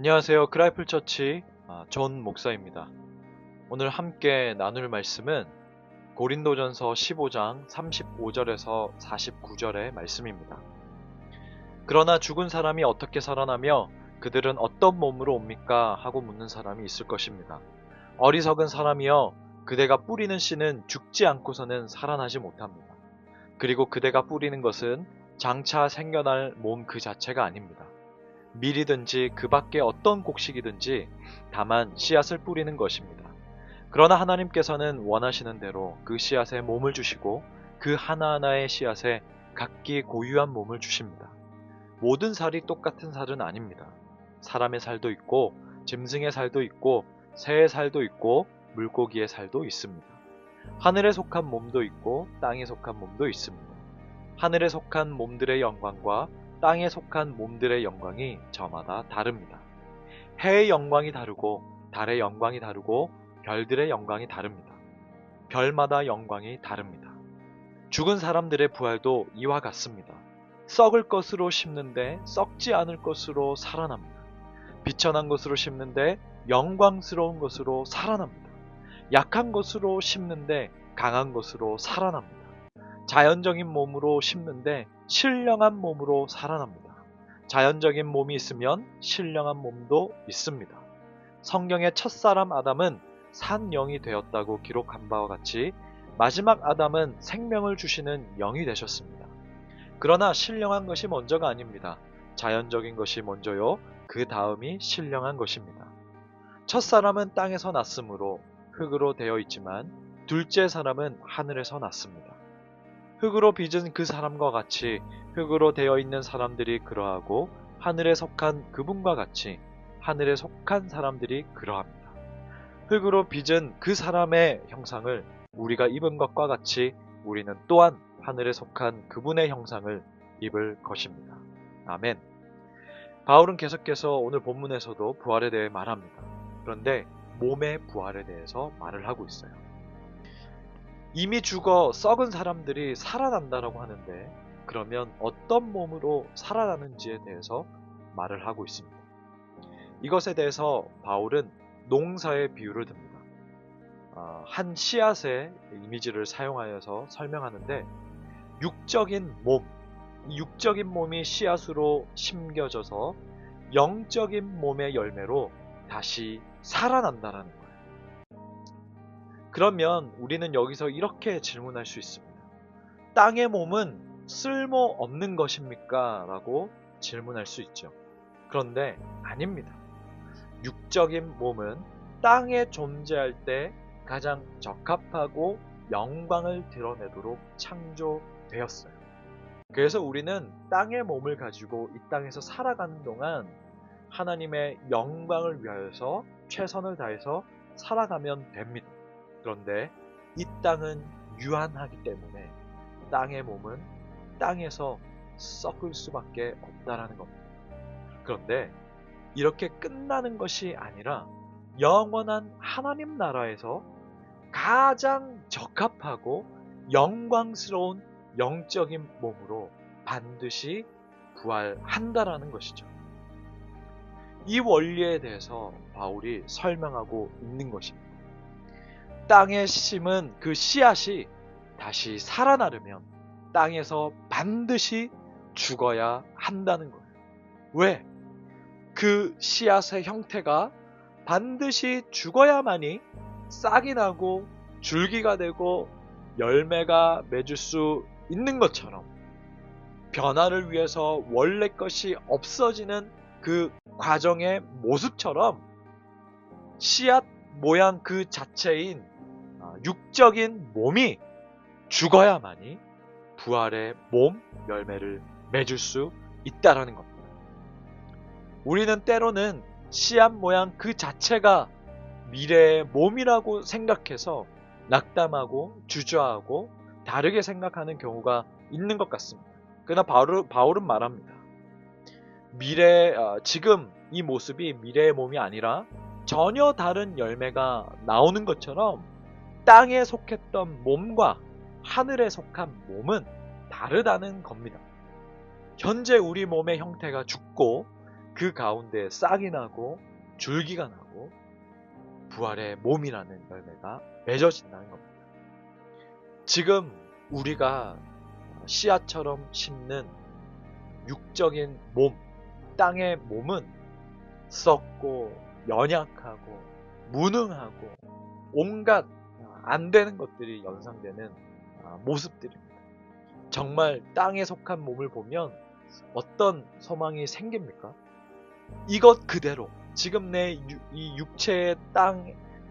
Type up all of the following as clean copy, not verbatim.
안녕하세요. 크라이플 처치 존 목사입니다. 오늘 함께 나눌 말씀은 고린도전서 15장 35절에서 49절의 말씀입니다. 그러나 죽은 사람이 어떻게 살아나며 그들은 어떤 몸으로 옵니까? 하고 묻는 사람이 있을 것입니다. 어리석은 사람이여, 그대가 뿌리는 씨는 죽지 않고서는 살아나지 못합니다. 그리고 그대가 뿌리는 것은 장차 생겨날 몸 그 자체가 아닙니다. 밀이든지 그 밖에 어떤 곡식이든지 다만 씨앗을 뿌리는 것입니다. 그러나 하나님께서는 원하시는 대로 그 씨앗에 몸을 주시고 그 하나하나의 씨앗에 각기 고유한 몸을 주십니다. 모든 살이 똑같은 살은 아닙니다. 사람의 살도 있고 짐승의 살도 있고 새의 살도 있고 물고기의 살도 있습니다. 하늘에 속한 몸도 있고 땅에 속한 몸도 있습니다. 하늘에 속한 몸들의 영광과 땅에 속한 몸들의 영광이 저마다 다릅니다. 해의 영광이 다르고 달의 영광이 다르고 별들의 영광이 다릅니다. 별마다 영광이 다릅니다. 죽은 사람들의 부활도 이와 같습니다. 썩을 것으로 심는데 썩지 않을 것으로 살아납니다. 비천한 것으로 심는데 영광스러운 것으로 살아납니다. 약한 것으로 심는데 강한 것으로 살아납니다. 자연적인 몸으로 심는데 신령한 몸으로 살아납니다. 자연적인 몸이 있으면 신령한 몸도 있습니다. 성경의 첫사람 아담은 산 영이 되었다고 기록한 바와 같이 마지막 아담은 생명을 주시는 영이 되셨습니다. 그러나 신령한 것이 먼저가 아닙니다. 자연적인 것이 먼저요, 그 다음이 신령한 것입니다. 첫사람은 땅에서 났으므로 흙으로 되어 있지만 둘째 사람은 하늘에서 났습니다. 흙으로 빚은 그 사람과 같이 흙으로 되어 있는 사람들이 그러하고 하늘에 속한 그분과 같이 하늘에 속한 사람들이 그러합니다. 흙으로 빚은 그 사람의 형상을 우리가 입은 것과 같이 우리는 또한 하늘에 속한 그분의 형상을 입을 것입니다. 아멘. 바울은 계속해서 오늘 본문에서도 부활에 대해 말합니다. 그런데 몸의 부활에 대해서 말을 하고 있어요. 이미 죽어 썩은 사람들이 살아난다라고 하는데, 그러면 어떤 몸으로 살아나는지에 대해서 말을 하고 있습니다. 이것에 대해서 바울은 농사의 비유를 듭니다. 한 씨앗의 이미지를 사용하여서 설명하는데, 육적인 몸, 이 육적인 몸이 씨앗으로 심겨져서 영적인 몸의 열매로 다시 살아난다라는 거예요. 그러면 우리는 여기서 이렇게 질문할 수 있습니다. 땅의 몸은 쓸모없는 것입니까? 라고 질문할 수 있죠. 그런데 아닙니다. 육적인 몸은 땅에 존재할 때 가장 적합하고 영광을 드러내도록 창조되었어요. 그래서 우리는 땅의 몸을 가지고 이 땅에서 살아가는 동안 하나님의 영광을 위하여서 최선을 다해서 살아가면 됩니다. 그런데 이 땅은 유한하기 때문에 땅의 몸은 땅에서 썩을 수밖에 없다라는 겁니다. 그런데 이렇게 끝나는 것이 아니라 영원한 하나님 나라에서 가장 적합하고 영광스러운 영적인 몸으로 반드시 부활한다라는 것이죠. 이 원리에 대해서 바울이 설명하고 있는 것입니다. 땅에 심은 그 씨앗이 다시 살아나려면 땅에서 반드시 죽어야 한다는 거예요. 왜? 그 씨앗의 형태가 반드시 죽어야만이 싹이 나고 줄기가 되고 열매가 맺을 수 있는 것처럼, 변화를 위해서 원래 것이 없어지는 그 과정의 모습처럼 씨앗 모양 그 자체인 육적인 몸이 죽어야만이 부활의 몸 열매를 맺을 수 있다라는 겁니다. 우리는 때로는 씨앗 모양 그 자체가 미래의 몸이라고 생각해서 낙담하고 주저하고 다르게 생각하는 경우가 있는 것 같습니다. 그러나 바울은 말합니다. 지금 이 모습이 미래의 몸이 아니라 전혀 다른 열매가 나오는 것처럼 땅에 속했던 몸과 하늘에 속한 몸은 다르다는 겁니다. 현재 우리 몸의 형태가 죽고 그 가운데 싹이 나고 줄기가 나고 부활의 몸이라는 열매가 맺어진다는 겁니다. 지금 우리가 씨앗처럼 심는 육적인 몸, 땅의 몸은 썩고 연약하고 무능하고 온갖 안 되는 것들이 연상되는 모습들입니다. 정말 땅에 속한 몸을 보면 어떤 소망이 생깁니까? 이것 그대로 지금 내 이 육체의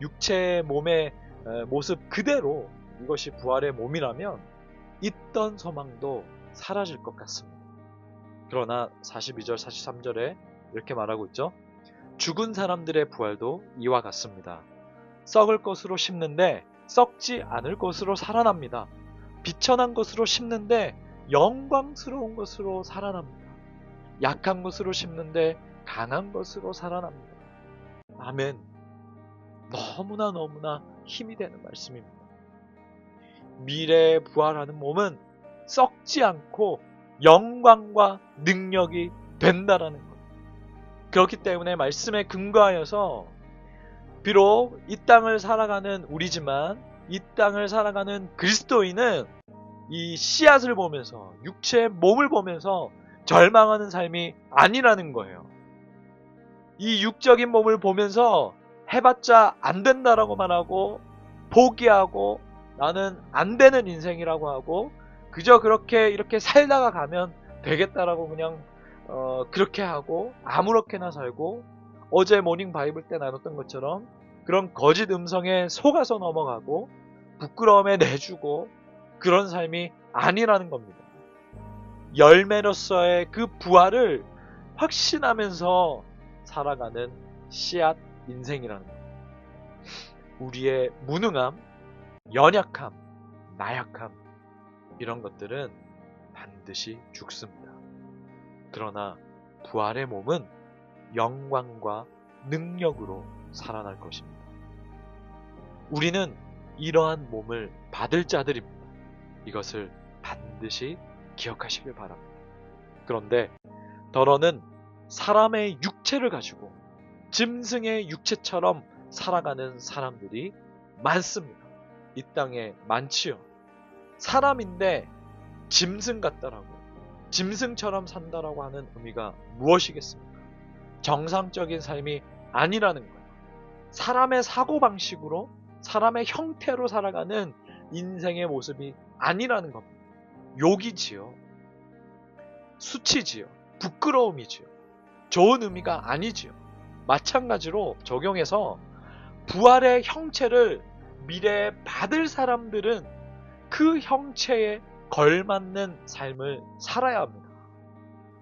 육체의 몸의 모습 그대로 이것이 부활의 몸이라면 있던 소망도 사라질 것 같습니다. 그러나 42절 43절에 이렇게 말하고 있죠. 죽은 사람들의 부활도 이와 같습니다. 썩을 것으로 심는데 썩지 않을 것으로 살아납니다. 비천한 것으로 심는데 영광스러운 것으로 살아납니다. 약한 것으로 심는데 강한 것으로 살아납니다. 아멘. 너무나 힘이 되는 말씀입니다. 미래에 부활하는 몸은 썩지 않고 영광과 능력이 된다라는 것. 그렇기 때문에 말씀에 근거하여서 비록 이 땅을 살아가는 우리지만 이 땅을 살아가는 그리스도인은 이 씨앗을 보면서 육체의 몸을 보면서 절망하는 삶이 아니라는 거예요. 이 육적인 몸을 보면서 해봤자 안 된다라고 말하고 포기하고 나는 안 되는 인생이라고 하고 그저 그렇게 이렇게 살다가 가면 되겠다라고 그냥 그렇게 하고 아무렇게나 살고 어제 모닝 바이블 때 나눴던 것처럼 그런 거짓 음성에 속아서 넘어가고 부끄러움에 내주고 그런 삶이 아니라는 겁니다. 열매로서의 그 부활을 확신하면서 살아가는 씨앗 인생이라는 겁니다. 우리의 무능함, 연약함, 나약함 이런 것들은 반드시 죽습니다. 그러나 부활의 몸은 영광과 능력으로 살아날 것입니다. 우리는 이러한 몸을 받을 자들입니다. 이것을 반드시 기억하시길 바랍니다. 그런데 더러는 사람의 육체를 가지고 짐승의 육체처럼 살아가는 사람들이 많습니다. 이 땅에 많지요. 사람인데 짐승 같다라고, 짐승처럼 산다라고 하는 의미가 무엇이겠습니까? 정상적인 삶이 아니라는 거예요. 사람의 사고방식으로, 사람의 형태로 살아가는 인생의 모습이 아니라는 겁니다. 욕이지요. 수치지요. 부끄러움이지요. 좋은 의미가 아니지요. 마찬가지로 적용해서 부활의 형체를 미래에 받을 사람들은 그 형체에 걸맞는 삶을 살아야 합니다.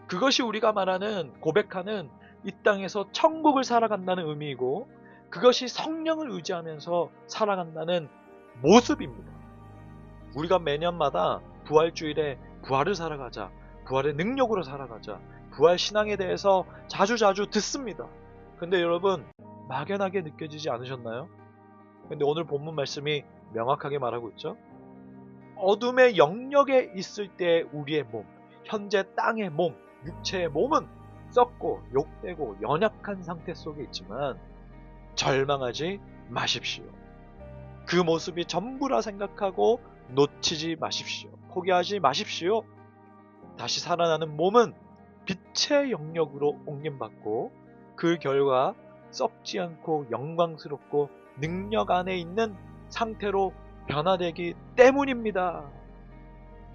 그것이 우리가 말하는 고백하는 이 땅에서 천국을 살아간다는 의미이고 그것이 성령을 의지하면서 살아간다는 모습입니다. 우리가 매년마다 부활주일에 부활을 살아가자, 부활의 능력으로 살아가자, 부활 신앙에 대해서 자주 듣습니다. 근데 여러분 막연하게 느껴지지 않으셨나요? 근데 오늘 본문 말씀이 명확하게 말하고 있죠. 어둠의 영역에 있을 때 우리의 몸, 현재 땅의 몸, 육체의 몸은 썩고 욕되고 연약한 상태 속에 있지만 절망하지 마십시오. 그 모습이 전부라 생각하고 놓치지 마십시오. 포기하지 마십시오. 다시 살아나는 몸은 빛의 영역으로 옮김받고 그 결과 썩지 않고 영광스럽고 능력 안에 있는 상태로 변화되기 때문입니다.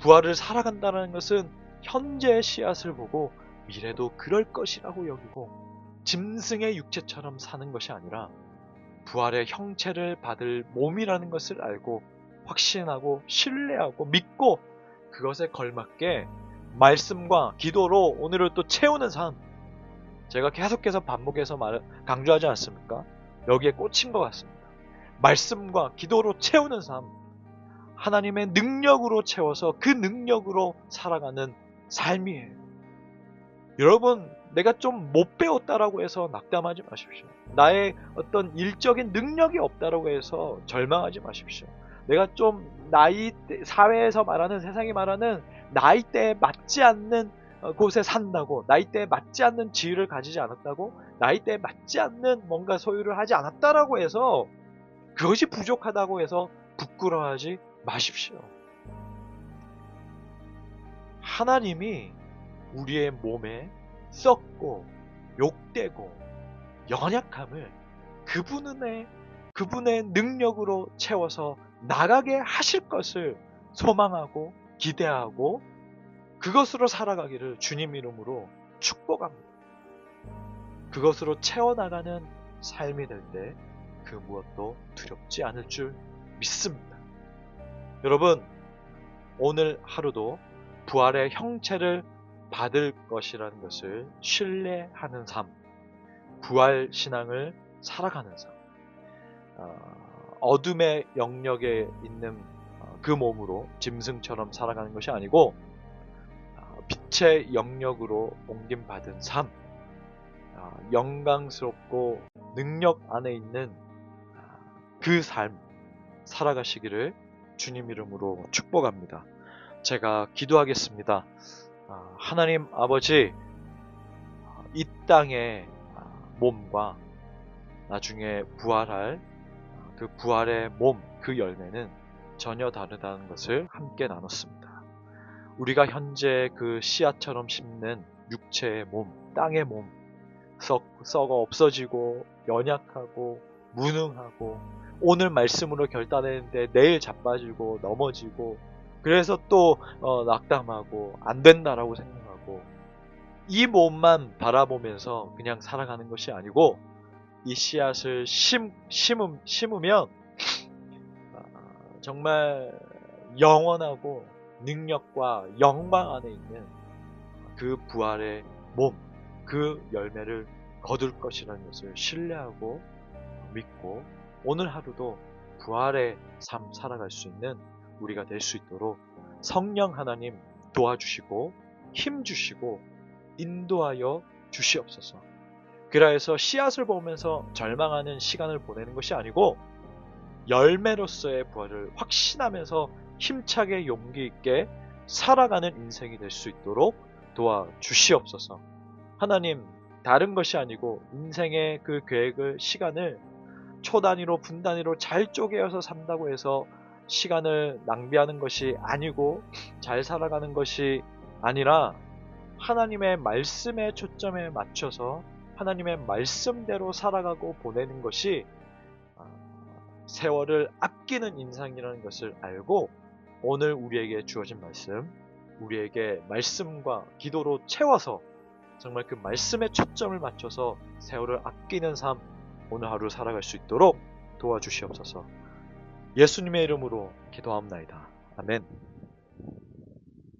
부활을 살아간다는 것은 현재의 씨앗을 보고 미래도 그럴 것이라고 여기고 짐승의 육체처럼 사는 것이 아니라 부활의 형체를 받을 몸이라는 것을 알고 확신하고 신뢰하고 믿고 그것에 걸맞게 말씀과 기도로 오늘을 또 채우는 삶. 제가 계속해서 반복해서 강조하지 않습니까? 여기에 꽂힌 것 같습니다. 말씀과 기도로 채우는 삶. 하나님의 능력으로 채워서 그 능력으로 살아가는 삶이에요. 여러분, 내가 좀 못 배웠다라고 해서 낙담하지 마십시오. 나의 어떤 일적인 능력이 없다라고 해서 절망하지 마십시오. 내가 좀 사회에서 말하는, 세상이 말하는 나이대에 맞지 않는 곳에 산다고, 나이대에 맞지 않는 지위를 가지지 않았다고, 나이대에 맞지 않는 뭔가 소유를 하지 않았다라고 해서 그것이 부족하다고 해서 부끄러워하지 마십시오. 하나님이 우리의 몸에 썩고 욕되고 연약함을 그분의 능력으로 채워서 나가게 하실 것을 소망하고 기대하고 그것으로 살아가기를 주님 이름으로 축복합니다. 그것으로 채워나가는 삶이 될 때 그 무엇도 두렵지 않을 줄 믿습니다. 여러분, 오늘 하루도 부활의 형체를 받을 것이라는 것을 신뢰하는 삶, 부활 신앙을 살아가는 삶, 어둠의 영역에 있는 그 몸으로 짐승처럼 살아가는 것이 아니고 빛의 영역으로 옮김받은 삶, 영광스럽고 능력 안에 있는 그 삶 살아가시기를 주님 이름으로 축복합니다. 제가 기도하겠습니다. 하나님 아버지, 이 땅의 몸과 나중에 부활할 그 부활의 몸, 그 열매는 전혀 다르다는 것을 함께 나눴습니다. 우리가 현재 그 씨앗처럼 심는 육체의 몸, 땅의 몸, 썩어 없어지고 연약하고 무능하고 오늘 말씀으로 결단했는데 내일 자빠지고 넘어지고 그래서 또 낙담하고 안 된다라고 생각하고 이 몸만 바라보면서 그냥 살아가는 것이 아니고 이 씨앗을 심으면 정말 영원하고 능력과 영광 안에 있는 그 부활의 몸, 그 열매를 거둘 것이라는 것을 신뢰하고 믿고 오늘 하루도 부활의 삶 살아갈 수 있는 우리가 될 수 있도록 성령 하나님 도와주시고 힘주시고 인도하여 주시옵소서. 그라해서 씨앗을 보면서 절망하는 시간을 보내는 것이 아니고 열매로서의 부활을 확신하면서 힘차게 용기 있게 살아가는 인생이 될 수 있도록 도와주시옵소서. 하나님, 다른 것이 아니고 인생의 그 계획을, 시간을 초 단위로 분 단위로 잘 쪼개어서 산다고 해서 시간을 낭비하는 것이 아니고 잘 살아가는 것이 아니라 하나님의 말씀에 초점에 맞춰서 하나님의 말씀대로 살아가고 보내는 것이 세월을 아끼는 인생이라는 것을 알고 오늘 우리에게 주어진 말씀, 우리에게 말씀과 기도로 채워서 정말 그 말씀에 초점을 맞춰서 세월을 아끼는 삶, 오늘 하루 살아갈 수 있도록 도와주시옵소서. 예수님의 이름으로 기도합나이다. 아멘.